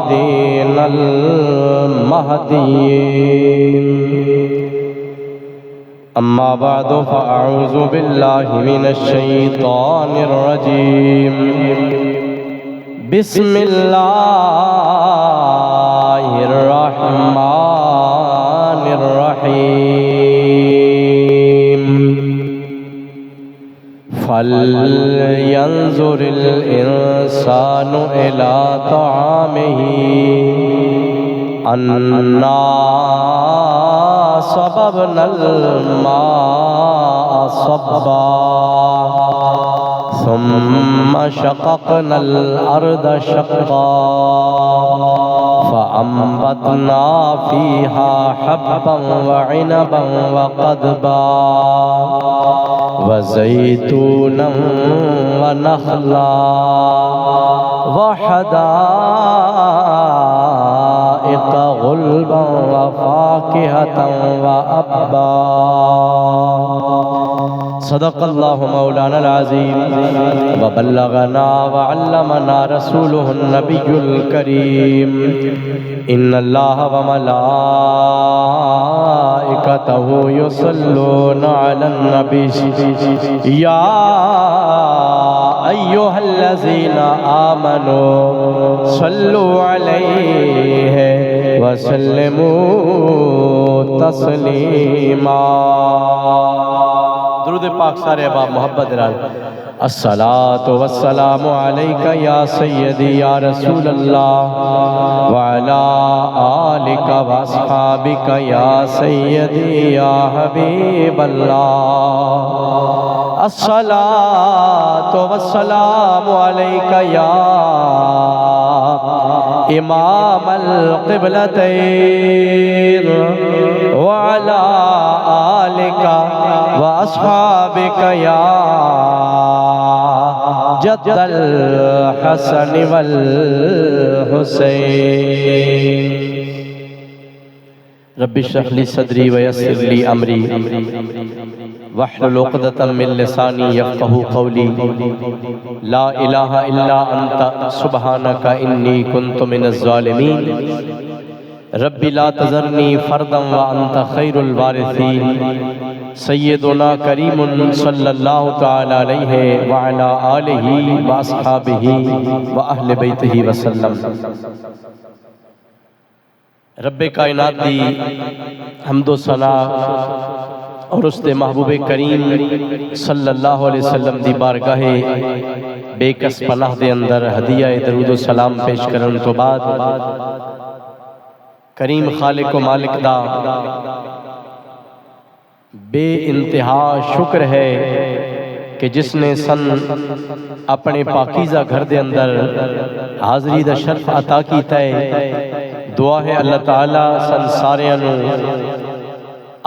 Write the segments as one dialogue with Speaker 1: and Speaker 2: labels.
Speaker 1: الهادين المهديين. أما بعد فأعوذ بالله من الشيطان الرجيم. بسم الله الرحمن الرحيم. فلينظر الإنسان إلى طعامه أنا صببنا الماء صبا ثم شققنا الأرض شقا فأنبتنا فيها حبا وعنبا وقضبا وزيتونا ونخلا وحدائق غلبا وفاكهة وأبا. صدق الله مولانا العظيم وبلغنا وعلمنا رسوله النبي الكريم. إن الله وملائكته يصلون على النبي يا أيها الذين آمنوا صلوا عليه وسلموا تسليما. درود پاک سارے احباب محبت رال. الصلاة والسلام عليك يا سيدي يا رسول الله وعلى آلك وأصحابك يا سيدي يا حبيب الله. الصلاة والسلام عليك يا إمام القبلتين وعلى آلك وأصحابك يا جد الحسن والحسين. رب اشرح لي صدري ويسر لي أمري واحلل عقدة من لساني يفقهوا قولي. لا إله إلا أنت سبحانك إني كنت من الظالمين. رب لا تذرني فردا وأنت خير الوارثين. سیدنا کریم صلی اللہ تعالی علیہ وعلا آلہ واصحابہ واہل بیتہ وسلم. رب کائنات دی حمد و ثنا اور اس دے محبوب کریم صلی اللہ علیہ وسلم دی بارگاہ بے کس پناہ دے اندر ہدیہ درود و سلام پیش کرن تو بعد کریم خالق و مالک دا بے انتہا شکر ہے کہ جس نے سن اپنے پاکیزہ گھر دے اندر حاضری دا شرف عطا کیتا ہے. دعا ہے اللہ تعالیٰ سن سارے انو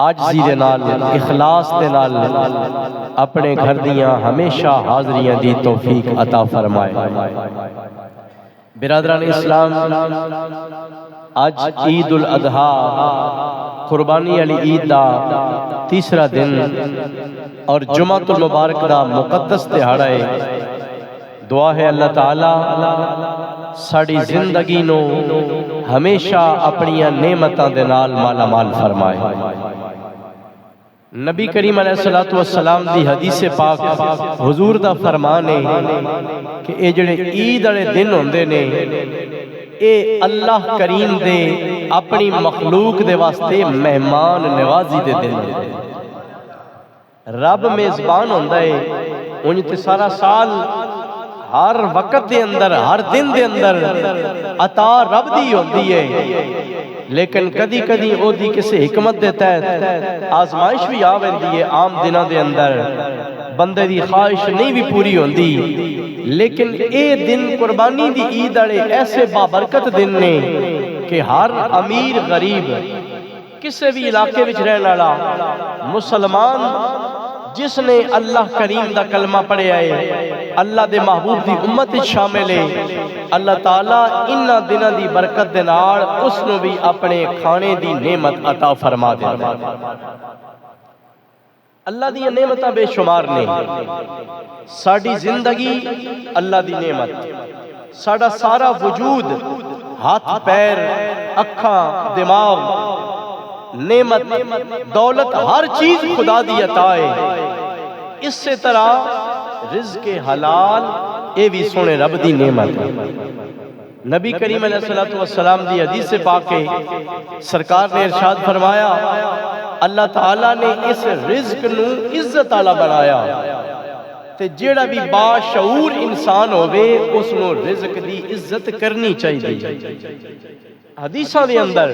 Speaker 1: آجزی دے نال اخلاص دے نال اپنے گھر دیاں ہمیشہ حاضریاں دی توفیق عطا فرمائے. برادران اسلام، آج عید الاضحیٰ قربانی علی عید دا تیسرا دن اور جمعۃ المبارک دا مقدس تہاڑا ہے. دعا ہے اللہ تعالیٰ ساڑی زندگی نو ہمیشہ اپنی نعمتاں دے نال مالا مال فرمائے. نبی کریم علیہ السلام دی حدیث پاک حضور دا فرمان ہے کہ اے جڑے عید والے دن ہوندے نے اے اللہ کریم دے اپنی مخلوق دے واسطے مہمان نوازی دے دن. رب میزبان ہوندا ہے انج تے سارا سال ہر وقت دے اندر ہر دن دے اندر عطا رب دی ہوندی ہے، لیکن کدی کدی او دی کسے حکمت دے تحت آزمائش بھی آ ویندی ہے. عام دنوں دے اندر بندے دی خواہش نہیں بھی پوری ہوندی، لیکن اے دن قربانی دی عید والے ایسے بابرکت دن نے کہ ہر امیر غریب کسے بھی علاقے وچ رہن والا مسلمان جس نے اللہ کریم دا کلمہ پڑھے آئے اللہ دے محبوب دی امت شامل ہے، اللہ تعالیٰ انہاں دنوں دی برکت دے نال اس نو بھی اپنے کھانے دی نعمت عطا فرما دے. اللہ دی نعمتاں بے شمار نے. ساڑی زندگی اللہ دی نعمت، ساڑا سارا وجود ہاتھ پیر اکھاں دماغ نعمت دولت ہر چیز خدا دی عطا ہے. اس سے طرح رزق حلال اے بھی سونے رب دی نعمت ہے. نبی کریم علیہ السلام دی حدیث پاک ہے سرکار نے ارشاد فرمایا اللہ تعالیٰ نے اس رزق نو عزت والا بنایا تے جیڑا بھی باشعور انسان ہوئے اس نو رزق دی عزت کرنی چاہیے. حدیثاں دے اندر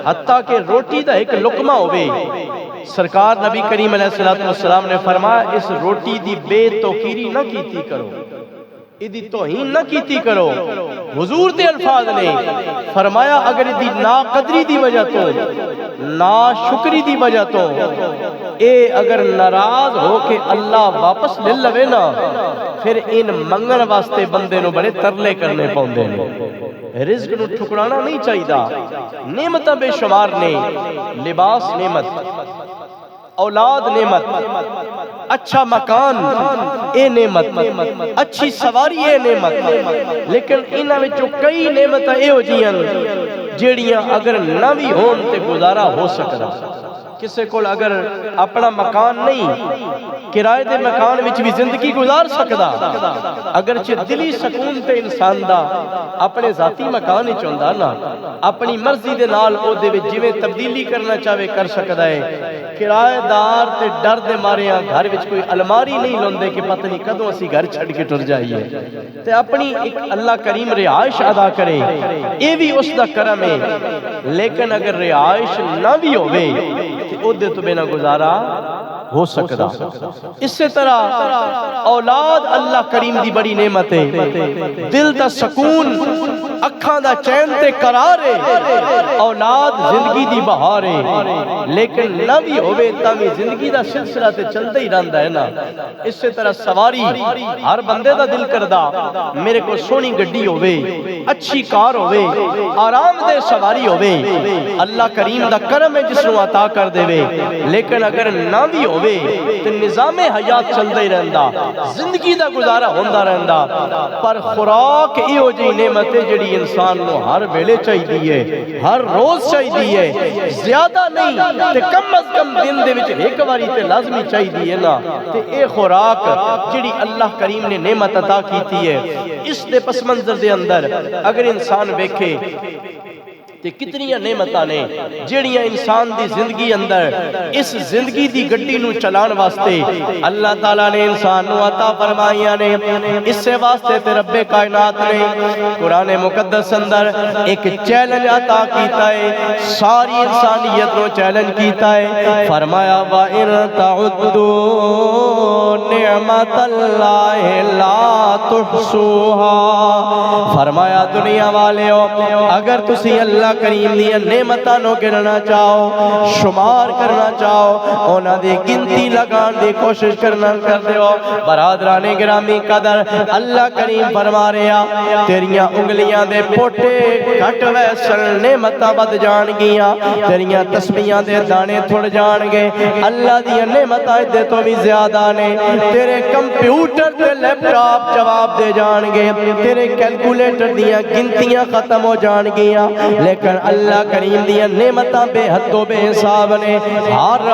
Speaker 1: حتیٰ کہ روٹی دا ایک لقمہ ہوئے سرکار نبی کریم علیہ السلام نے فرمایا اس روٹی دی بے توقیری نہ کیتی کرو ادی توہین نہ کیتی کرو. حضور دے الفاظ نے فرمایا اگر ادی ناقدری دی وجہ تو ناشکری دی وجہ تو اے اگر ناراض ہو کے اللہ واپس لے لوے نا پھر ان منگن واسطے بندے نو بڑے ترلے کرنے پاؤندے نے. رزق نو ٹھکرانا نہیں چاہیدا. نعمتاں بے شمار نے. لباس نعمت، اولاد نعمت، اچھا مکان اے نعمت، اچھی سواری اے نعمت. لیکن انہاں وچوں کئی نعمتاں اے ہو جیاں جیڑیاں اگر نہ بھی ہون تے گزارا ہو سکدا. کسے کول اگر اپنا مکان نہیں کرائے دے مکان وچ بھی زندگی گزار سکدا اگرچہ دلی سکون تے انسان دا اپنے ذاتی مکان وچ ہوندا نا اپنی مرضی دے نال او دے وچ جویں تبدیلی کرنا چاہے کر سکدا ہے. کرائے دار تے ڈر دے ماریاں گھر وچ کوئی الماری نہیں لوندے کہ پتہ نہیں کدوں اسی گھر چھڈ کے ٹر جائیے تے اپنی ایک اللہ کریم رہائش ادا کرے اے بھی اس دا کرم ہے. لیکن اگر رہائش نہ بھی ہوے او دے تو بنا گزارا ہو سکتا. اس سے طرح اولاد اللہ کریم دی بڑی نعمت ہے. دل دا سکون اکھاں دا چین تے قرار ہے. اولاد زندگی دی بہار ہے. لیکن نہ بھی ہوئے تاوی زندگی دا سلسلہ تے چلتا ہی رہندا ہے نا. اس سے طرح سواری ہر بندے دا دل کردا میرے کو سونی گڈی ہوئے اچھی کار ہوئے آرام دہ سواری ہوئے. اللہ کریم دا کرم ہے جس نو عطا کر دے وے. لیکن اگر نہ بھی ہوئے تو نظام حیات چلتا ہی رہندا زندگی دا گزارا ہوندا رہندا. پر خوراک ایہو جی نعمت ہے جڑی انسان نو ہر ویلے چاہیے ہر روز چاہیے زیادہ نہیں تے کم از کم دن دے وچ ایک واری تے لازمی چاہیے نا. تے اے خوراک جڑی اللہ کریم نے نعمت عطا کیتی ہے اس دے پس منظر دے اندر اگر انسان ویکھے تے کتنیاں نعمتاں نے جیڑیاں انسان دی زندگی اندر اس زندگی دی گڈی نو چلان واسطے اللہ تعالیٰ نے انسان نو عطا فرمائیاں نے. اس سے واسطے تے رب کائنات نے قرآن مقدس اندر ایک چیلنج عطا کیتا ہے. ساری انسانیت نو چیلنج کیتا ہے. فرمایا وَإِن تَعُدُّوا نِعْمَةَ اللَّهِ لَا تُحْصُوهَا. فرمایا دنیا والےو اگر تسی اللہ کریم دی نعمتاں نو گننا چاہو شمار کرنا چاہو انہاں دی گنتی لگان دی کوشش کرنا کر دیو. برادران گرامی قدر اللہ کریم فرما رہا تیریاں انگلیاں دے پوٹے گھٹ ویسن نعمتاں بد جان گیاں تیریاں تسبیحاں دے دانے تھوڑ جان گے. اللہ دی نعمتاں دے تو بھی زیادہ نے. تیرے کمپیوٹر تے لیپ ٹاپ جواب دے جان گے تیرے کیلکولیٹر دیاں گنتیاں ختم ہو جان گیاں. لیکن اللہ کریم دیا نعمتاں بے حد و بے حساب نے.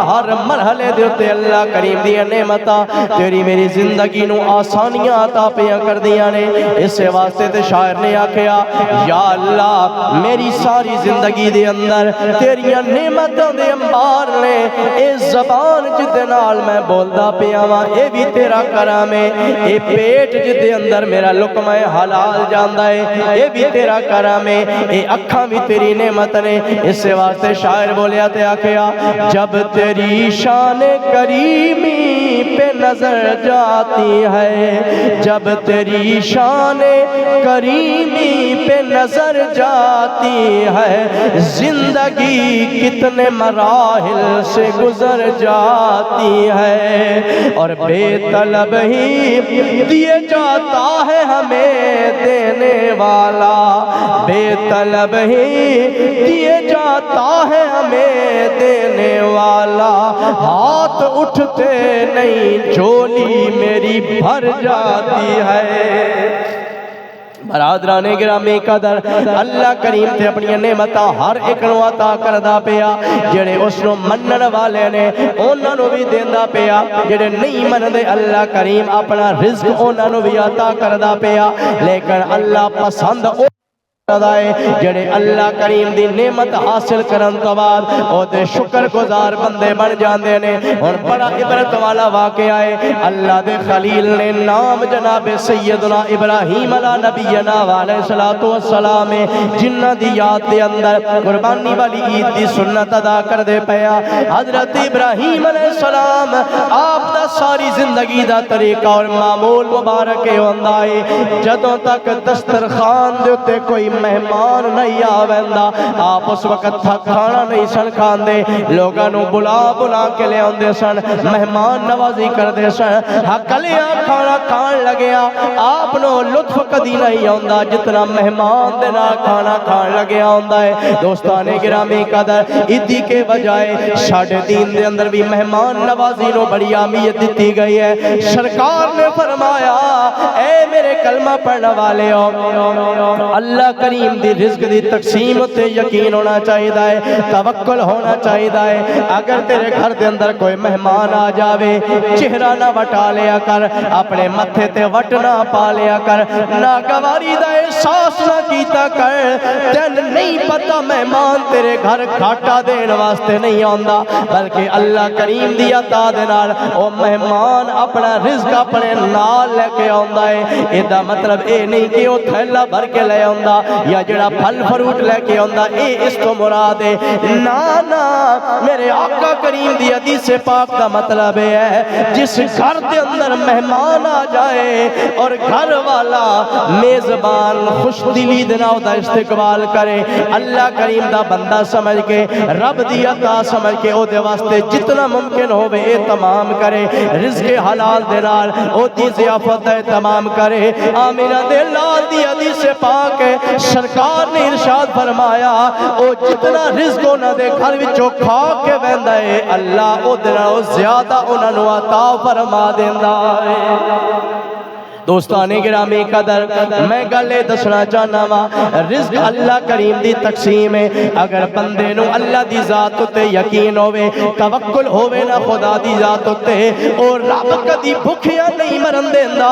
Speaker 1: ہر مرحلے دیتے اللہ کریم دیا نعمتاں تیری میری زندگی نو آسانیاں عطا پیاں کر دیا نے. اس سے واسطے تے شاعر نے آکھیا یا اللہ میری ساری زندگی دے اندر تیریاں نعمتاں دے انبار نے. اے زبان جدے نال میں بولدا پیا وا اے بھی تیرا کرم ہے. اے پیٹ جدے اندر میرا لقمہ حلال جاندا ہے اے بھی تیرا کرم ہے. اے اکھاں بھی تیری نعمت نے. اس سے واسطے شاعر بولیا تے آکھیا جب تیری شان کریمی پہ نظر جاتی ہے جب تیری شان کریمی پہ نظر جاتی ہے زندگی کتنے مراحل سے گزر جاتی ہے. اور بے طلب ہی دیے جاتا ہے ہمیں دینے والا بے طلب ہی دیے جاتا ہے ہمیں دینے والا. ہاتھ اٹھتے نہیں جھولی میری بھر جاتی ہے. برادران گرامی قدر اللہ کریم تے اپنی نعمتاں ہر ایک نو عطا کردا پیا جڑے اس نو منن والے نے انہاں نو بھی دیندا پیا جڑے نہیں مندے اللہ کریم اپنا رزق انہاں نو بھی عطا کردا پیا لیکن اللہ پسند جڑے اللہ کریم دی نعمت حاصل کرن تو بعد او دے شکر گزار بندے بن جاندے نے اور بڑا عبرت والا واقعہ ہے اللہ دے خلیل نے نام جناب سیدنا ابراہیم علیہ نبینا علیہ السلام جنہ دی یاد دے اندر قربانی والی عید دی سنت ادا کر دے پیا حضرت ابراہیم علیہ السلام آپ دا ساری زندگی دا طریقہ اور معمول مبارک ہوندا ہے جدوں تک دسترخوان دے تے کوئی مہمان نہیں آویندا آپ اس وقت تھا کھانا نہیں سن کھاندے لوگاں نو بلا بلا کے لے آندے سن مہمان نوازی کر دے سن ہکلیاں کھانا کھان لگیا آپ نو لطف کدی نہیں آندا جتنا مہمان دے نال کھانا کھان لگیا ہوندا ہے دوستان گرامی قدر ایدی کے بجائے ساڈے دین دے اندر بھی مہمان نوازی نو بڑی اہمیت دتی گئی ہے سرکار نے فرمایا اے میرے کلمہ پڑھنے والے ہو اللہ کریم دی رزق دی تقسیم تے یقین ہونا چاہیے ہے توکل ہونا چاہیے ہے اگر تیرے گھر دے اندر کوئی مہمان آ جاوے چہرہ نہ وٹا لیا کر اپنے متھے تے وٹ نہ پا لیا کر ناگواری دا احساس نہ کیتا کر تین نہیں پتا مہمان تیرے گھر گھاٹا دین واسطے نہیں آندا بلکہ اللہ کریم دی عطا دے نال او مہمان اپنا رزق اپنے نال لے کے آندا ہے ایدا مطلب اے نہیں کہ او تھیلا بھر کے لے آندا یا جڑا پھل فروٹ لے کے آندا اے اس تو مراد ہے نا میرے آقا کریم دی حدیث پاک دا مطلب ہے جس گھر دے اندر مہمان آ جائے اور گھر والا میزبان خوش دلی دے نال دا استقبال کرے اللہ کریم دا بندہ سمجھ کے رب دی عطا سمجھ کے او دے واسطے جتنا ممکن ہوے اے تمام کرے رزق حلال دے نال او دی ضیافت ہے تمام کرے آمینہ دے لال دی حدیث پاک ہے سرکار نے ارشاد فرمایا او جتنا رزق انہاں دے گھر وچوں کھا کے ویندا ہے اللہ او دے نال زیادہ انہاں نوں عطا فرما دیندا ہے دوستان گرامی قدر میں گلے دسنا چاہنا وا رزق اللہ کریم دی تقسیم ہے اگر بندے نو اللہ دی ذات تے یقین ہوے توکل ہوے نا خدا دی ذات تے اور رب کدی بھکھیا نہیں مرن دیندا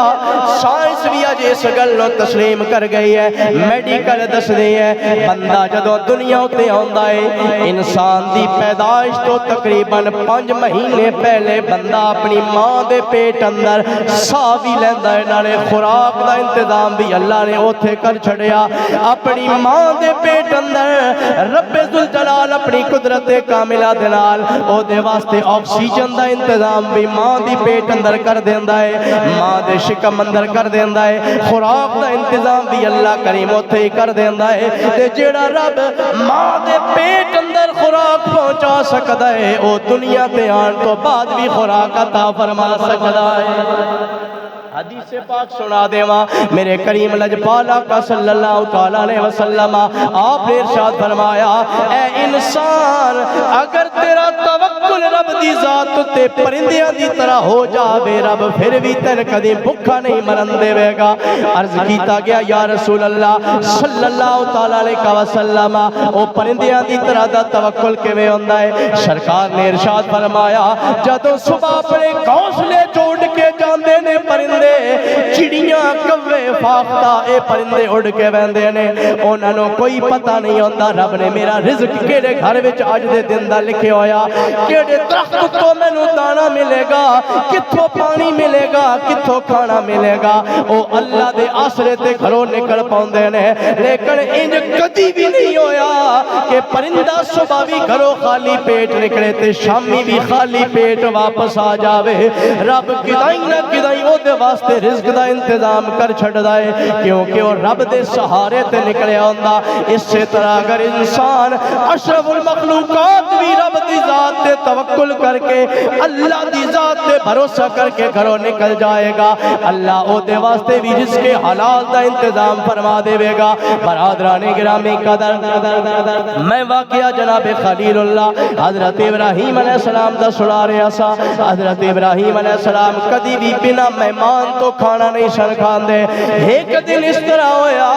Speaker 1: سائنس بھی اج اس گل نو تسلیم کر گئی ہے میڈیکل دس دی ہے بندہ جدوں دنیا تے آندا ہے انسان دی پیدائش تو تقریباً 5 مہینے پہلے بندہ اپنی ماں دے پیٹ اندر سا بھی لیندا ہے خوراک دا انتظام بھی اللہ نے اوتھے کر چھڑیا اپنی ماں دے پیٹ اندر رب ذوالجلال اپنی قدرت کاملہ دے نال او دے واسطے آکسیجن دا انتظام بھی ماں دی پیٹ اندر کر دیندا ہے ماں دے شکم اندر کر دیندا ہے خوراک دا انتظام بھی اللہ کریم اوتھے ہی کر دیندا ہے تے جیڑا رب ماں دے پیٹ اندر خوراک پہنچا سکدا ہے او دنیا تے آن تو بعد بھی خوراک عطا فرما سکدا ہے حدیث پاک سنا دیواں میرے کریم لجپال آقا صلی اللہ تعالیٰ علیہ وسلم آپ نے ارشاد فرمایا اے انسان اگر تیرا توکل رب دی ذات تے پرندیاں دی طرح ہو جاوے رب پھر بھی تین کدی بھکھا نہیں مرن دے گا عرض کیتا گیا یا رسول اللہ صلی اللہ تعالیٰ علیہ وسلم او پرندیاں دی طرح دا توکل کیویں ہوندا ہے سرکار نے ارشاد فرمایا جدوں صبح اپنے گھونسلے چھوڑ کے جاندے نے پرندے چڑیاں کوے فاختہ اے پرندے اڑ کے ویندے نے انہاں نوں کوئی پتہ نہیں ہوندا رب نے میرا رزق کیڑے گھر وچ اج دے دن دا لکھیا ہویا کیڑے درخت تو مینوں دانا ملے گا کتھوں پانی ملے گا کتھوں کھانا ملے گا او اللہ دے آسرے تے گھروں نکل پاوندے نے لیکن انج کدی بھی نہیں ہویا کہ پرندہ صبح بھی گھروں خالی پیٹ نکلے تے شامی بھی خالی پیٹ واپس آ جاوے رب کدائی نہ کدائی او دے واسطے رزق دا انتظام کر چھڑدا ہے کیونکہ وہ رب دے سہارے تے نکلیا ہوندا اس سے طرح اگر انسان اشرف المخلوقات بھی رب دی ذات تے توکل کر کے اللہ دی ذات تے بھروسہ کر کے گھروں نکل جائے گا اللہ او دے واسطے بھی رزق حلال دا انتظام فرما دے گا برادران گرامی قدر میں واقعہ جناب خلیل اللہ حضرت ابراہیم علیہ السلام دا سنا رہا سا حضرت ابراہیم علیہ السلام کدی بھی بنا مہمان تو کھانا نہیں سن کھاندے ایک دن اس طرح ہویا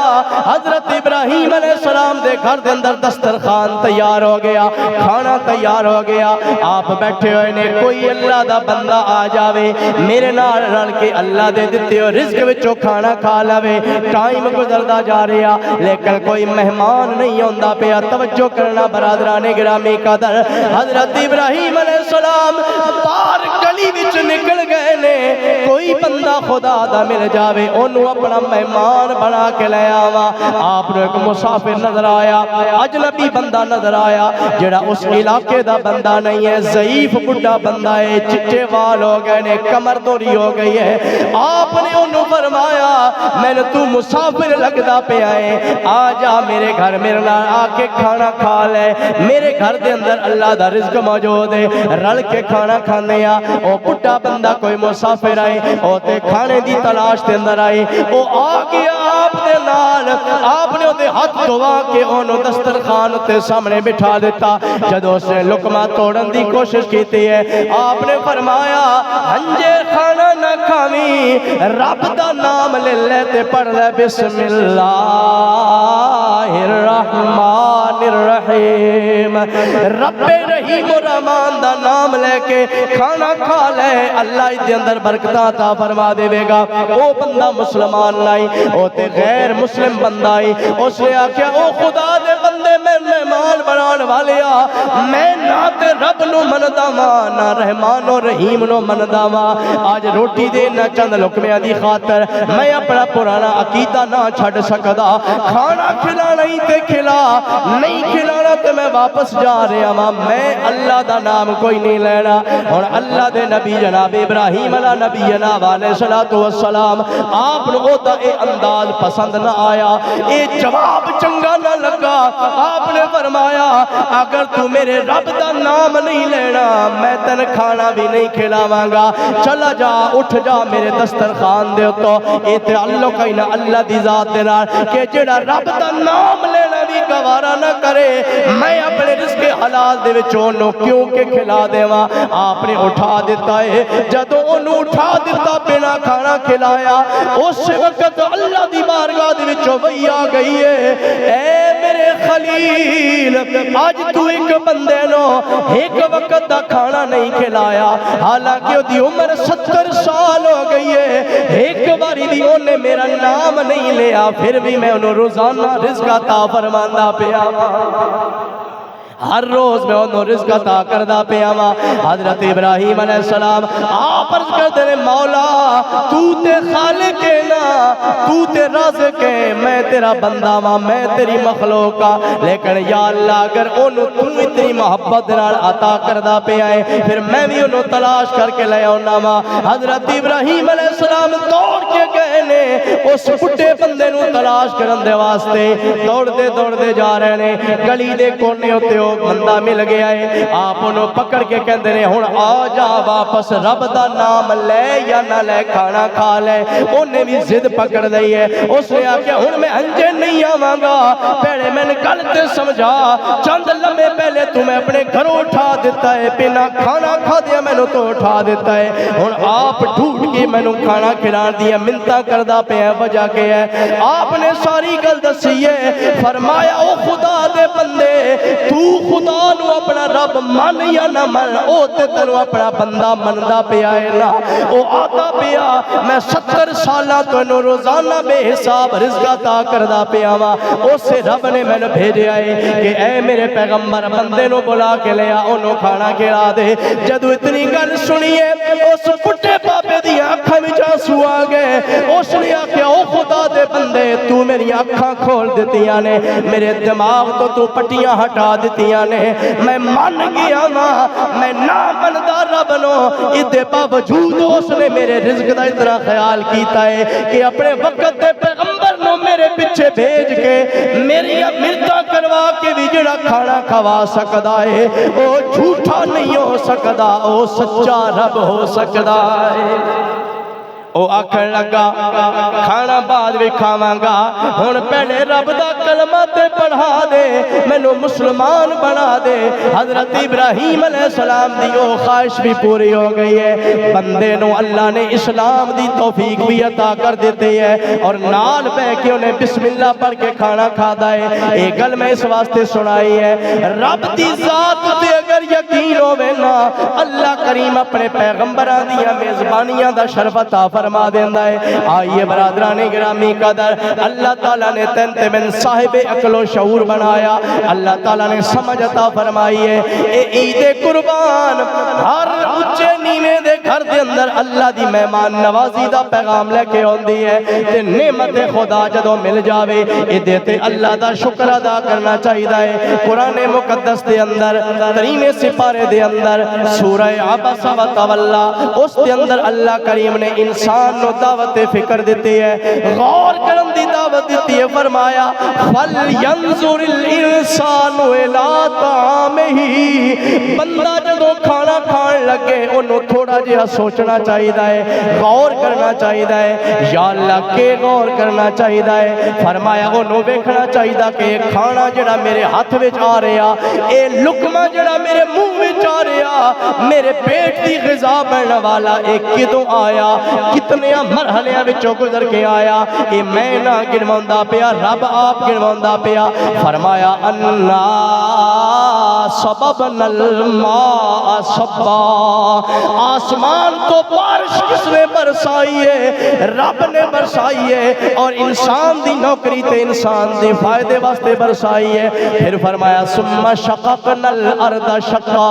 Speaker 1: حضرت ابراہیم علیہ السلام دے گھر دے اندر دسترخوان تیار ہو گیا، کھانا تیار ہو گیا، آپ بیٹھے ہوئے نے، کوئی اللہ دا بندہ آ جاوے میرے نال رل کے اللہ دے دتے ہو رزق وچوں کھانا کھا لوے۔ ٹائم گزردا جا رہا لیکن کوئی مہمان نہیں ہوندا پیا۔ توجہ کرنا برادران گرامی قدر، حضرت ابراہیم علیہ السلام باہر گلی وچ نکل گئے نے، کوئی بندہ خدا دا مل جاوے انہوں اپنا مہمان بنا کے لے آوا۔ آپ نے ایک مسافر نظر آیا، اجنبی بندہ نظر آیا جڑا اس علاقے دا بندہ نہیں ہے، ضعیف بڈھا بندہ ہے، چٹے وال ہو گئے نے، کمر دوری ہو گئی ہے۔ آپ نے انہوں فرمایا میں نے تو مسافر لگدا پہ آئے، آ جا میرے گھر میرے نال آ کے کھانا کھا لے، میرے گھر دے اندر اللہ دا رزق موجود ہے، رل کے کھانا کھانے آ۔ او بڈھا بندہ کوئی مسافر آئے او تے کھانے دی تلاش دے اندر آئے، او آ گیا آپ دے نال، آپ نے دے ہاتھ دھوا کے انہوں دسترخوان تے سامنے بٹھا دیتا۔ جدو اس نے لقمہ توڑن دی کوشش کیتی ہے، آپ نے فرمایا ہنجے کھانا نہ کھاویں، رب دا نام لے لے تے پڑھ لے بسم اللہ الرحمن الرحیم، رب رحیم و رحمان دا نام لے کے کھانا کھا لے، اللہ اس دے اندر برکتاں عطا فرما دے گا۔ او بندہ مسلمان لائی، او تے غیر مسلم بندہ آئی، اس نے آکھیا او خدا دے بندے میں مہمان بنان والیا، میں نہ تے رب نو مندا واں نہ رحمان و رحیم نو مندا واں، آج روٹی دے نہ چند لقمیاں دی خاطر میں اپنا پرانا عقیدہ نہ چھڈ سکدا، کھانا کھلانا ہی تے کھلا، نہیں کھلانا تے میں واپس جا رہا ہاں، میں اللہ دا نام کوئی نہیں لینا۔ اور اللہ دے نبی جناب ابراہیم علیہ نبی جناب علیہ السلام آپ نے دا اے انداز پسند نہ آیا، اے جواب چنگا نہ لگا۔ آپ نے فرمایا اگر تو میرے رب دا نام نہیں لینا میں تن کھانا بھی نہیں کھلاواں گا، چلا جا اٹھ جا میرے دسترخوان دے تو اے تعلق ہی نہ اللہ دی ذات دے نال کہ جڑا رب دا نام لینا بھی گوارا نہ کرے میں اپنے رزق حلال دے وچوں نو کیوں کہ کھلا دیواں۔ آپ نے اٹھا دیتا ہے، جدوں انہوں اٹھا دیتا بنا کھانا کھلایا، اس وقت اللہ دی بارگاہ دے وچوں وحی آ گئی ہے، اے میرے خلیل آج تو ایک بندے نو ایک وقت دا کھانا نہیں کھلایا، حالانکہ وہ دی عمر 70 سال ہو گئی ہے، ایک باری بھی انہیں میرا نام نہیں لیا، پھر بھی میں انہوں روزانہ رزق عطا فرماندا پیا، ہر روز میں انہوں رزق عطا کردہ پہ آما۔ حضرت ابراہیم علیہ السلام آپ عرض کرتے ہیں مولا تو تے خالق ہے نا، تو تے رازق ہے، میں تیرا بندہ ماں، میں تیری مخلوقہ، لیکن یا اللہ اگر انہوں تو اتنی محبت نال عطا کردہ پہ آئے پھر میں بھی انہوں تلاش کر کے لے آنا ماں۔ حضرت ابراہیم علیہ السلام دوڑ کے گئے نے اس بڑھے بندے نو تلاش کرن دے واسطے، دوڑ دے جا رہے نے، گلی دے کونے ہوتے ہو بندہ مل گیا ہے، آپ انہوں پکڑ کے کہندے نے ہن آ جا واپس رب دا نام لے یا نہ لے کھانا کھا لے، انہیں بھی ضد پکڑ لئی ہے، اس نے آکھیا ہن میں انجے نہیں آواں گا، پہلے میں نے گل تے سمجھا، چند لمحے پہلے تمہیں اپنے گھروں اٹھا دیتا ہے، بنا کھانا کھا دیا میں نے تو اٹھا دیتا ہے، ہن آپ ڈھونڈ کے میں نے کھانا کھلان دیا، منتاں کردہ پہ ہے، وجہ کے ہے، آپ نے ساری گل دسی ہے، فرمایا او خدا دے بندے تو خدا نو اپنا رب من یا نہ من، او تے تنو اپنا بندہ مندا پیا ہے نا، او آتا پیا میں 70 سالہ تو انو روزانہ بے حساب رزق عطا کردہ پیا وا، اس رب نے میں نے بھیجے آئے کہ اے میرے پیغمبر بندے نو بلا کے لیا انو کھانا کھلا دے۔ جدو اتنی گل سنیے اس پٹے پاپے دی آنکھاں وچ آنسو آ گئے، اس نے آکھیا او خدا دے بندے تو میری آنکھاں کھول دیتیاں نے، میرے دماغ تو پٹیاں ہٹا دیتیاں نے، میں من گیا ماں، میں نہ بندہ رب نو، ادھے باوجود اس نے میرے رزق دا اتنا خیال کیتا ہے کہ اپنے وقت دے پیغمبر نو میرے پیچھے بھیج کے میری امرتا کروا کے بھی جڑا کھانا کھوا سکدا ہے وہ جھوٹا نہیں ہو سکدا، وہ سچا رب ہو سکدا ہے۔ او آکھن لگا کھانا بعد بھی کھاواں گا، ہن پہلے رب دا کلمہ تے پڑھا دے، مینوں مسلمان بنا دے۔ حضرت ابراہیم علیہ السلام دی وہ خواہش بھی پوری ہو گئی ہے، بندے نو اللہ نے اسلام دی توفیق بھی عطا کر دیتی ہے، اور نال بہ کے انہیں بسم اللہ پڑھ کے کھانا کھادا ہے۔ ایک گل میں اس واسطے سنائی ہے، رب دی ذات تے اگر یقین ہوے نا، اللہ کریم اپنے پیغمبراں دیاں میزبانیاں دا شرف عطا فرما دیندا ہے۔ آئیے برادران گرامی قدر، اللہ تعالیٰ نے تین تے من صاحب عقل و شعور بنایا، اللہ تعالیٰ نے سمجھ عطا فرمائی ہے۔ اے عید قربان ہر اچے نیویں دے گھر دے اندر اللہ دی مہمان نوازی دا پیغام لے کے آندی ہے، تے نعمت خدا جدوں مل جاوے اے دیتے اللہ دا شکر ادا کرنا چاہیے ہے۔ قرآن مقدس دے اندر 13ویں سپارے دے اندر سورہ عبس و تولا، اس دے اندر اللہ کریم نے انسان نو دعوت فکر دیتی ہے، غور کرن دی دعوت دیتی ہے۔ فرمایا فَلْيَنْظُرِ الْإِنسَانُ إِلَىٰ طَعَامِهِ، بندہ جدوں کھانا کھان لگے انہوں تھوڑا جہا سوچنا چاہیے ہے، غور کرنا چاہیے ہے۔ یا اللہ کے غور کرنا چاہیے ہے؟ فرمایا انہوں ویکھنا چاہیے کہ کھانا جڑا میرے ہاتھ وچ آ رہا، اے لقمہ جڑا میرے منہ وچ آ رہا، میرے پیٹ دی غذا بننے والا اے کدوں آیا، کتنے مرحلیاں وچوں گزر کے آیا، اے میں نہ گنواندا پیا، رب آپ گنواندا پیا۔ فرمایا انا سببنا الماء صبا، آسمان تو بارش کس نے برسائی ہے؟ رب نے برسائی ہے، اور انسان دی نوکری تے انسان دی فائدے واسطے برسائی ہے۔ پھر فرمایا ثم شققنا الارض شقا،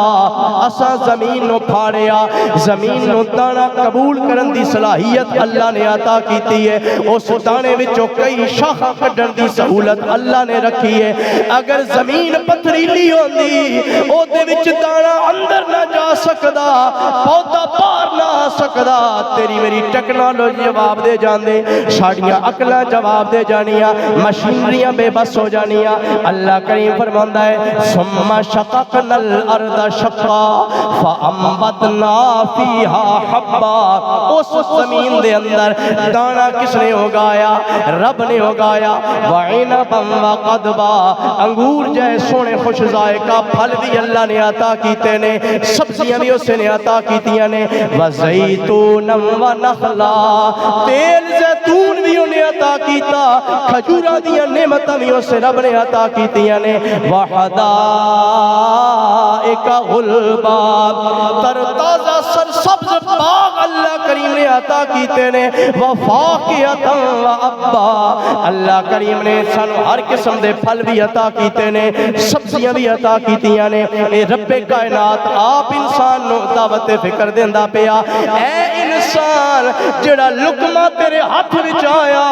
Speaker 1: اسا زمین نو پھاڑیا، زمین نو دانا قبول کرن دی صلاحیت اللہ نے عطا کیتی ہے، اس دانے وچوں کئی شاخاں کڈن دی سہولت اللہ نے رکھی ہے۔ اگر زمین پتھریلی ہوندی او دے وچ دانا اندر نہ جا سکدا، پودا باہر نہ آ سکدا، تیری میری ٹیکنالوجی جواب دے جاندے، ساڈیاں عقلاں جواب دے جانیاں، مشینریاں بے بس ہو جانیاں۔ اللہ کریم فرماندا ہے ثم شققنا الارض شقا فانبتنا فیہا حبا، اس زمین دے اندر دانا کس نے اگایا؟ رب نے اگایا۔ وعنبا وقضبا، انگور جائے سونے خوش ذائقہ پھل بھی اللہ نے عطا کیتے نے، سبزیاں بھی اس نے عطا کیتیاں نے۔ وزیتونا ونخلا، تیل زیتون بھی انہیں عطا کیتا، کھجورہ دیا نعمتاں بھی اس رب نے عطا کیتیاں نے۔ وحدائق غلبا، ترتازہ سرسبز باغ اللہ کریم نے عطا کیتے نے۔ وفاقیتا وابا، اللہ کریم نے سانو ہر قسم دے پھل بھی عطا کیتے نے، سبزیاں بھی عطا کیتیاں نے۔ اے رب کائنات آپ انسان نو دعوت فکر دیندا پیا، اے انسان جڑا لقمہ تیرے ہاتھ وچ آیا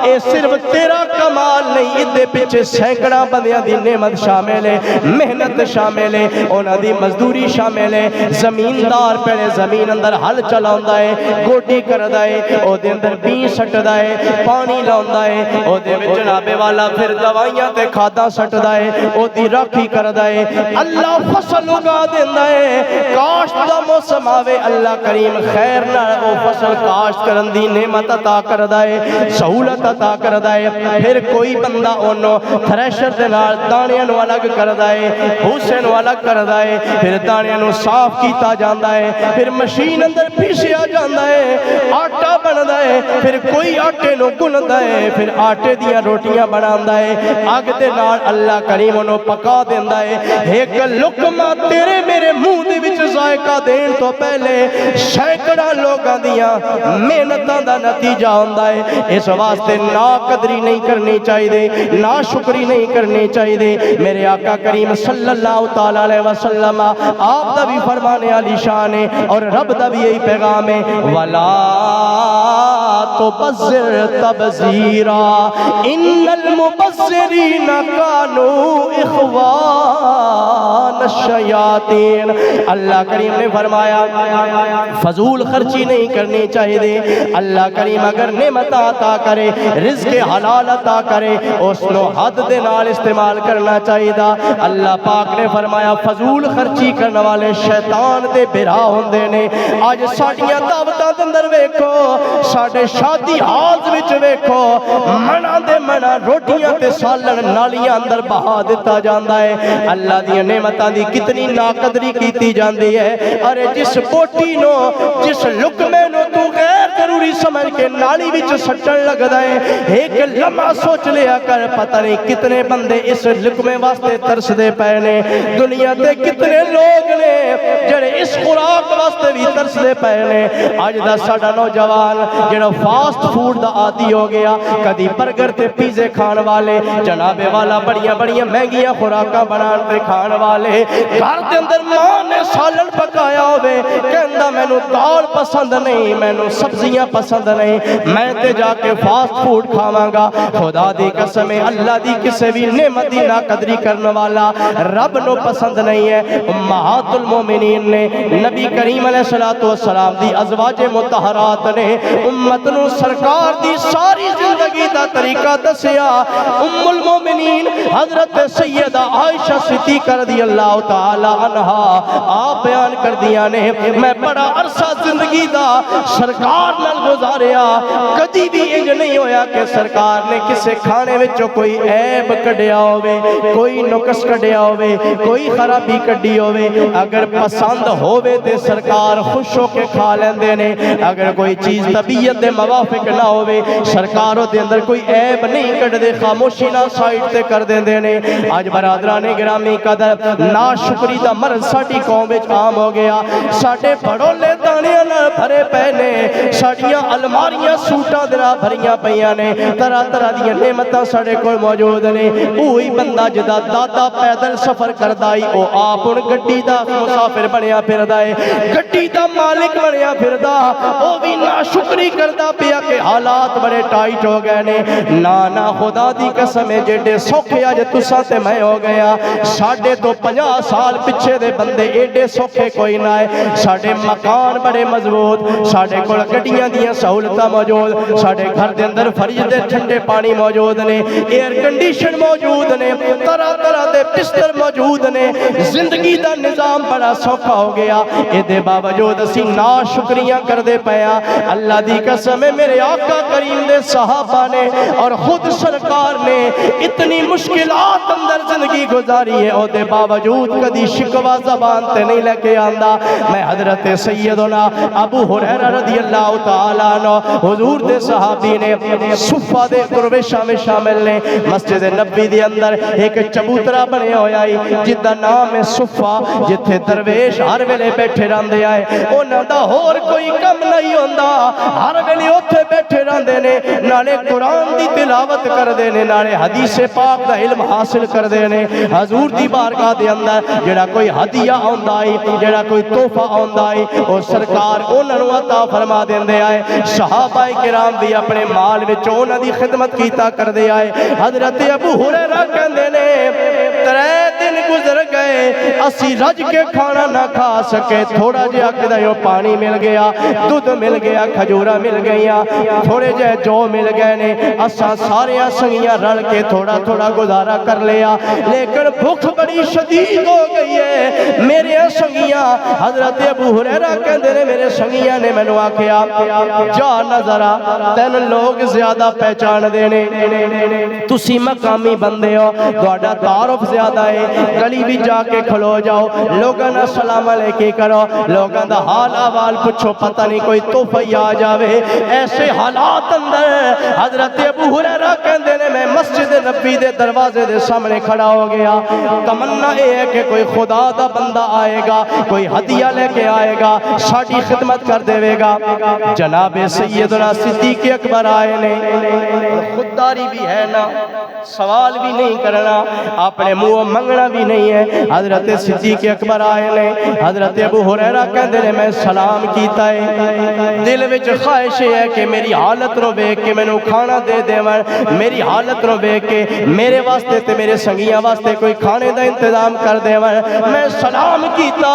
Speaker 1: اے صرف تیرا کمال نہیں، ادھے پیچھے سینکڑا بندیاں دی نعمت شامل ہے، محنت شامل ہے، انہاں دی مزدوری شامل ہے۔ زمیندار پہلے زمین اندر ہل چلاوندا ہے، گوڈی کردا ہے، او دے اندر بی سٹدا ہے، پانی لاوندا ہے، او دے وچ جناب والا پھر دوائیاں تے کھادا سٹدا ہے، او دی راکھی کردا ہے۔ اللہ فصل اگا دیندا ہے، کاشت دا موسم آوے اللہ کریم خیر نال او فصل کاشت کرن دی نعمت عطا کردا ہے، سہولت عطا کردا ہے۔ پھر کوئی بندہ انہوں تھریشر دے نال دانیاں نو الگ کردا ہے، بھوسے نو الگ کردا ہے، پھر دانیاں نو صاف کیتا جاندا ہے، پھر مشین اندر پیسیا جاندا ہے، آٹا بندا ہے، پھر کوئی آٹے نو گندا ہے، پھر آٹے دیاں روٹیاں بناندا ہے، اگ دے نال اللہ کریم انہوں پکا دیندا ہے۔ ایک لقمہ تیرے میرے منہ دے وچ ذائقہ دین تو پہلے سینکڑا لوگاں دیاں محنتاں دا نتیجہ ہوندا ہے۔ اس واسطے ناقدری نہیں کرنی چاہیے، ناشکری نہیں کرنی چاہیے۔ میرے آقا کریم صلی اللہ تعالی علیہ وسلم آپ دا بھی فرمانے علی شان ہے، اور رب دا بھی یہی پیغام ہے، وَلَا تُبَذِّرْ تَبْذِيرًا إِنَّ الْمُبَذِّرِينَ كَانُوا إِخْوَانَ الشیاطین۔ اللہ کریم نے فرمایا فضول خرچی نہیں کرنی چاہیے۔ اللہ کریم اگر نعمت عطا کرے، رزق حلال عطا کرے، اس نو حد دے نال استعمال کرنا چاہیے۔ اللہ پاک نے فرمایا فضول خرچی کرنے والے شیطان دے برا ہوندے نے۔ آج ساڈیاں دعوتاں دے اندر ویکھو، ساڈے شادی ہالز وچ ویکھو، منا دے منا روٹیاں تے سالن نالیاں اندر بہا دتا جاندا ہے۔ اللہ دی نعمتاں دی کتنی ناقدری کیتی جاندی ہے۔ ارے جس بوٹی نو، جس لقمے نو تو غیر ضروری سمجھ کے نالی وچ سٹن لگدا ہے، ایک لمحہ سوچ لیا کر پتہ نہیں کتنے بندے اس لقمے واسطے ترس دے پے نے۔ دنیا تے کتنے لوگ نے جڑے اس خوراک واسطے بھی ترس دے پے نے۔ اج دا ساڈا نوجوان جڑا فاسٹ فوڈ دا عادی ہو گیا، کدی برگر تے پیزے کھان والے، جناب والا بڑیاں بڑیاں مہنگیاں خوراکاں بنان تے کھان والے، گھر دے اندر ماں نے سالن پکایا ہوے کہندا مینوں دال پسند نہیں، مینوں سبزیاں پسند نہیں، میں تے جا کے فاسٹ فوڈ کھاواں گا۔ خدا دی قسم اللہ دی کسے بھی نعمت دی ناقدری کرنے والا رب نو پسند نہیں ہے۔ امہات المومنین نے نبی کریم علیہ السلام دی ازواج مطہرات نے امت نو سرکار دی ساری زندگی دا طریقہ دسیا۔ ام المومنین حضرت سیدہ عائشہ صدیقہ رضی اللہ تعالی عنہا آپ بیان کر دیا نے میں بڑا عرصہ زندگی دا سرکار نال گزاریا، کدی بھی انج نہیں ہویا کہ سرکار نے کسے کھانے وچوں کوئی عیب کڈیا ہوے، کوئی نقص کڈیا ہوے، کوئی خرابی کڈی ہوے۔ اگر پسند ہوے تے سرکار خوش ہو کے کھا لیندے نے، اگر کوئی چیز طبیعت دے موافق نہ ہوے سرکار دے اندر کوئی عیب نہیں کڈ دے، خاموشی نال سائڈ تے کر دیندے نے۔ اج برادران گرامی قدر ناشکری دا مرض ساڈی قوم وچ عام ہو گیا۔ ساڈے بڑولے دانیاں نال بھرے پے نے، ساڈیاں الماریاں سوٹاں دے نال بھریاں پیاں نے، طرح طرح دی نعمتاں ساڈے کول موجود نے۔ وہی بندہ جدا دادا پیدل سفر کردا اے، او آپ ہن گڈی دا مسافر بنیا پھردا اے، گڈی دا مالک بنیا پھردا، او بھی ناشکری کردا پیا کہ حالات بڑے ٹائٹ ہو گئے نے۔ نا خدا دی قسم جڑے سوکھے اج تساں تے میں ہو گیا، ساڈے تو 50 سال پچھے دے بندے ایڈے سوکھے کوئی نہ ہے۔ ساڈے مکان بڑے مضبوط، ساڈے کول گڈیاں دیاں سہولتاں موجود، ساڈے گھر دے اندر فریج دے ٹھنڈے پانی موجود نے، ایئر کنڈیشن موجود نے، طرح طرح دے بستر موجود نے، زندگی دا نظام بڑا سوکھا ہو گیا۔ اے دے باوجود اسی ناشکریاں کر دے پیا۔ اللہ دی قسم میرے آقا کریم دے صحابہ نے اور خود سرکار نے اتنی مشکلات اندر زندگی گزاری ہے، او دے باوجود کدی شکوہ زبان تے نہیں لے کے آندا۔ میں حضرت سیدنا ابو ہریرہ رضی اللہ تعالیٰ عنہ حضور دے صحابی نے صفہ دے درویشاں میں شامل نے، مسجد نبی دے اندر ایک چبوترا بنے ہویا ہے جدا نام ہے صفہ، جتھے درویش ہر ویلے بیٹھے رہندے آئے، انہاں دا ہور کوئی کم نہیں ہوندا، ہر ویلے اوتھے بیٹھے رہندے نے، نالے قرآن دی تلاوت کر دے نے، نالے حدیث پاک دا علم حاصل کر دے نے۔ حضور دی بارگاہ دے اندر جڑا کوئی ہدیہ آندا ہے، جڑا کوئی تحفہ آندا ہے، او سرکار انہاں نوں عطا فرما دیندے آئے۔ صحابہ کرام بھی اپنے مال وچ انہاں دی خدمت کیتا کر دے آئے۔ حضرت ابو ہریرہ کہندے نے 3 دن گزر گئے اسی رج کے کھانا نہ کھا سکے، تھوڑا جہا کدیوں پانی مل گیا، دودھ مل گیا، کھجورا مل گیا، تھوڑے جہے جو مل گئے نے، اساں سارے سنگیاں رل کے تھوڑا تھوڑا گزارا کر لیا، لیکن بھوک بڑی شدید ہو گئی ہے میرے سنگیاں۔ حضرت ابو ہریرہ کہندے نے میرے سنگیاں نے مینوں آکھیا جا نظرا تین لوگ زیادہ پہچان دینے، تسی مقامی بندے ہو، تہاڈا تعارف زیادہ ہے، گلی بھی جا کے کھلو جاؤ، لوگاں نال سلام علیکم کرو، لوگاں دا حال احوال پوچھو، پتہ نہیں کوئی تحفہ آ جاوے۔ ایسے حالات اندر حضرت ابو ہریرہ کہندے نے میں مسجد نبی دے دروازے دے سامنے کھڑا ہو گیا، تمنا اے ہے کہ کوئی خدا دا بندہ آئے گا، کوئی ہدیہ لے کے آئے گا، ساڈی خدمت کر دے گا۔ جناب سیدنا صدیق اکبر آئے نے، خودداری بھی ہے نا، سوال بھی نہیں کرنا، اپنے منہ منگنا بھی نہیں ہے۔ حضرت صدیق اکبر آئے نے حضرت ابو ہریرہ کہندے نے میں سلام کیتا ہے دل وچ خواہش ہے کہ میری حالت نو ویکھ کے مینوں کھانا دے دیون میری حالت نو ویکھ کے میرے واسطے تے میرے سنگیاں واسطے کوئی کھانے دا انتظام کر دیون میں سلام کیتا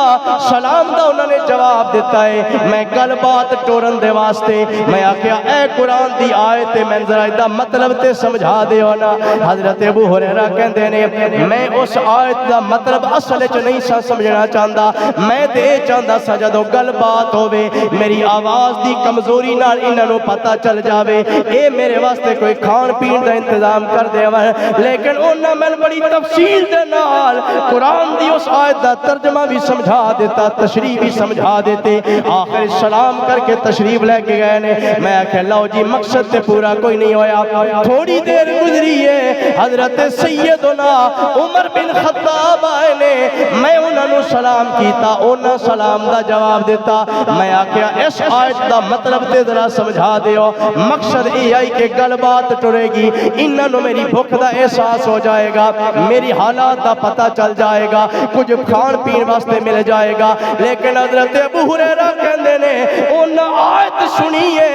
Speaker 1: سلام دا انہوں نے جواب دیتا ہے میں گل بات ٹورن دے واسطے میں آکھیا اے قرآن دی آیت میں ذرا دا مطلب تے سمجھا دیو نا حضرت ابو ہریرہ کہندے نے میں اس آیت دا مطلب اصل وچ نہیں سمجھنا چاہندا میں تے چاہندا سا جدوں گل بات ہوے میری آواز دی کمزوری نال انہاں نوں پتہ چل جاوے اے میرے واسطے کوئی کھان پین دا انتظام کر دیون لیکن انہاں میں بڑی تفصیل دے نال قرآن دی اس آیت دا ترجمہ بھی سمجھا دیتا تشریح بھی سمجھا دیتے آخر سلام کر کے تشریف لے کے گئے نے میں آکھے لو جی مقصد تے پورا کوئی نہیں ہویا تھوڑی دیر گزری ہے حضرت سیدنا عمر بن خطاب آئے نے میں انہوں نے سلام کیتا انہوں سلام دا جواب دیتا میں آکھیا اس آیت دا مطلب تے ذرا سمجھا دیو مقصد یہ آئی کہ گل بات ٹرے گی انہوں نے میری بھوک دا احساس ہو جائے گا میری حالات دا پتہ چل جائے گا کچھ کھان پین واسطے مل جائے گا لیکن حضرت ابو ہریرہ کہندے نے انہوں آیت سنیے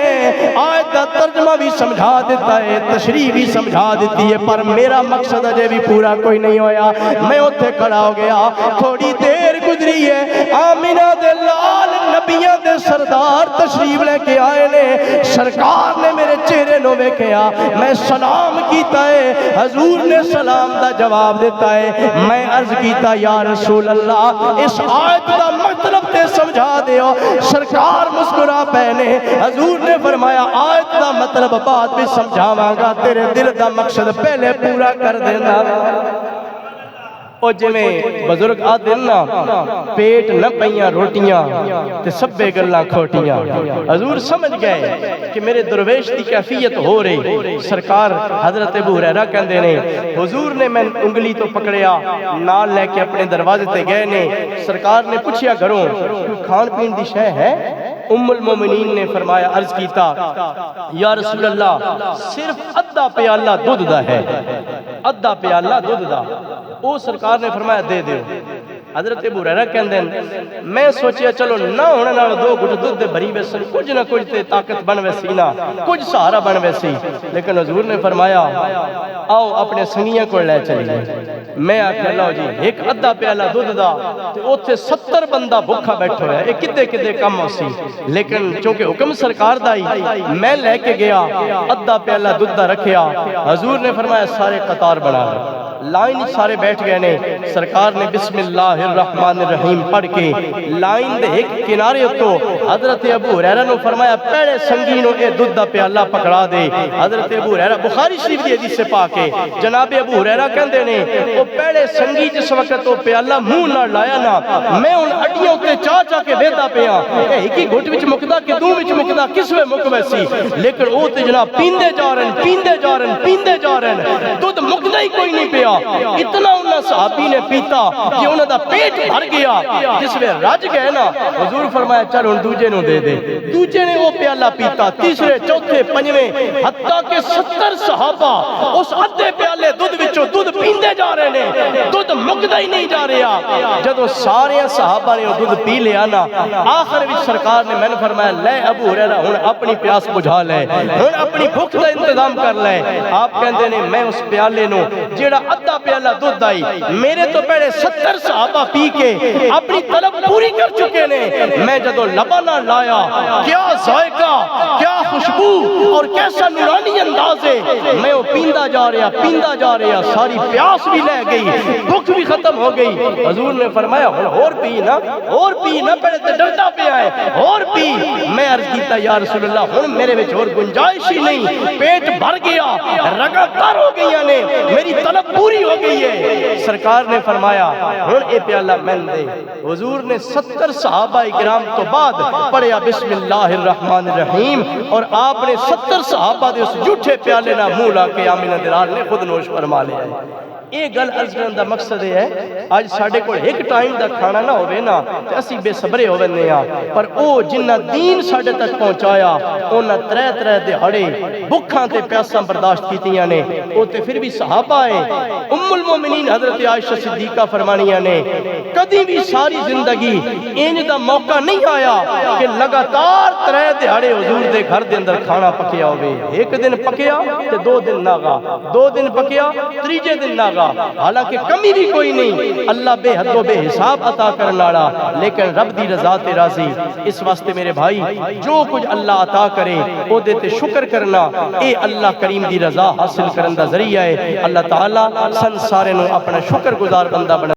Speaker 1: آیت دا ترجمہ بھی سمجھا دیتا ہے تشریح بھی سمجھا دیتی ہے پر میرا مقصد اجے بھی پورا کوئی نہیں ہویا میں اتھے کھڑا ہو گیا تھوڑی دیر گزری ہے آمینہ دے لال نبیاں دے سردار تشریف لے کے آئے نے سرکار نے میرے چہرے نو ویکھیا میں سلام کیتا ہے حضور نے سلام دا جواب دیتا ہے میں عرض کیتا یا رسول اللہ اس آیت دا مطلب تے سمجھا دیو سرکار مسکرا پہنے حضور نے فرمایا آیت دا مطلب بعد بھی سمجھاواں گا تیرے دل دا مقصد پہلے پورا کر دینا او جے میں بزرگ آدھن نا پیٹ نہ پئیاں روٹیاں تے سبے گلاں کھوٹیاں حضور سمجھ گئے کہ میرے درویش دی کیفیت ہو رہی سرکار حضرت ابو ہریرہ کہندے نے حضور نے میں انگلی تو پکڑیا نال لے کے اپنے دروازے تے گئے نے سرکار نے پوچھیا گھروں کھان پین دی شے ہے ام المومنین نے فرمایا عرض کیتا یا رسول اللہ صرف ادھا پیالہ دودھ دا ہے ادھا پیالہ دودھ دا او سرکار نے فرمایا دے دیو حضرت ابو ہریرہ کہندے میں سوچیا چلو نہ ہونے نال دو گھٹ دودھ دے بھری ویسن کچھ نہ کچھ تے طاقت بن ویسی نا کچھ سہارا بن ویسی لیکن حضور نے فرمایا آؤ اپنے سنگیاں کو لے چلیے میں آکھیا لو جی ایک ادھا پیالہ دودھ دا تے اوتھے 70 بندہ بھوکا بیٹھا ہوا ہے اے کدے کدے کم ہوسی لیکن چونکہ حکم سرکار دا ہی میں لے کے گیا ادھا پیالہ دودھ دا رکھیا حضور نے فرمایا سارے قطار بنا لائن سارے بیٹھ گئے نے سرکار نے بسم اللہ الرحمن الرحیم پڑھ کے لائن دے ایک کنارے تو حضرت ابو ہریرہ نے فرمایا پہلے سنگی نو اے دودھ دا پیالہ پکڑا دے حضرت ابو ہریرہ بخاری شریف دی حدیث سے پاک ہے جناب ابو ہریرہ کہندے نے او پہلے سنگی جس وقت او پیالہ منہ نہ لایا نا میں ان اڈیوں تے چا چا کے ویدا پیا اے ہکی گھٹ وچ مکدا کہ دو وچ مکدا کس وے مک ویسی لیکن او تے جناب پیندے جا رہن دودھ مکدا ہی کوئی نہیں پیا اتنا انہاں صحابی نے پیتا کہ انہاں دا پیٹ بھر گیا جس میں رج گئے نا حضور فرمایا چل ان دوجے نو دے دے دوجے نے وہ پیالہ پیتا تیسرے چوتھے پنجویں حتیٰ کہ 70 صحابہ اس ادھے پیالے دودھ وچوں دودھ پیندے جا رہے نے دودھ مکدا ہی نہیں جا رہا جدو سارے صحابہ نے دودھ پی لیا نا آخر وچ سرکار نے میں نے فرمایا لے ابو ہریرہ ہن اپنی پیاس بجھا لے ہن اپنی بھوک دا انتظام کر لے آپ کہندے نے میں اس پیالے نو جیڑا ادھا پیالہ دودھ آئی میرے تو پہلے 70 صحابہ پی کے اپنی طلب پوری کر چکے نے میں جدو لبانہ لایا کیا ذائقہ کیا خوشبو اور کیسا نورانی انداز ہے میں وہ پیندہ جا رہا ساری پیاس بھی لے گئی بھوک بھی ختم ہو گئی حضور نے فرمایا اور پی نا پہلے تے ڈرتا پہ آئے اور پی میں عرض کیتا یا رسول اللہ ہن میرے وچ اور گنجائش ہی نہیں پیٹ بھر گیا رگاں تر ہو گئی نے میری طلب پوری ہو گئی ہے سرکار نے فرمایا ہن اے پیالہ میں دے حضور نے 70 صحابہ کرام تو بعد پڑھیا بسم اللہ الرحمن الرحیم اور آپ نے 70 صحابہ دے اس جھوٹے پیالے نہ منہ لا کے آمینہ دلال نے خود نوش فرما لیا ہے یہ گل عرض کرنے دا مقصد ہے آج ساڑھے کو ایک ٹائم دا کھانا نہ ہوئے نا تے اسی بے صبرے ہوئے نیا پر او جنہ دین ساڑھے تک پہنچایا اونا ترے دہاڑے بکھاں تے پیاساں برداشت کیتیاں نے او تے پھر بھی صحابہ ہے ام المومنین حضرت عائشہ صدیقہ فرمانیاں نے کدی بھی ساری زندگی انج دا موقع نہیں آیا کہ لگاتار ترے دہاڑے حضور دے گھر دے اندر کھانا پکیا ہوئے ایک دن پکیا تے 2 دن ناغا 2 دن پکیا تریجے دن ناغا حالانکہ کمی بھی کوئی نہیں اللہ بے حد و بے حساب عطا کرنا والا لیکن رب دی رضا تے راضی اس واسطے میرے بھائی جو کچھ اللہ عطا کرے او دے تے شکر کرنا اے اللہ کریم دی رضا حاصل کرن دا ذریعہ ہے اللہ تعالی سن سارے نو اپنا شکر گزار بندہ بنا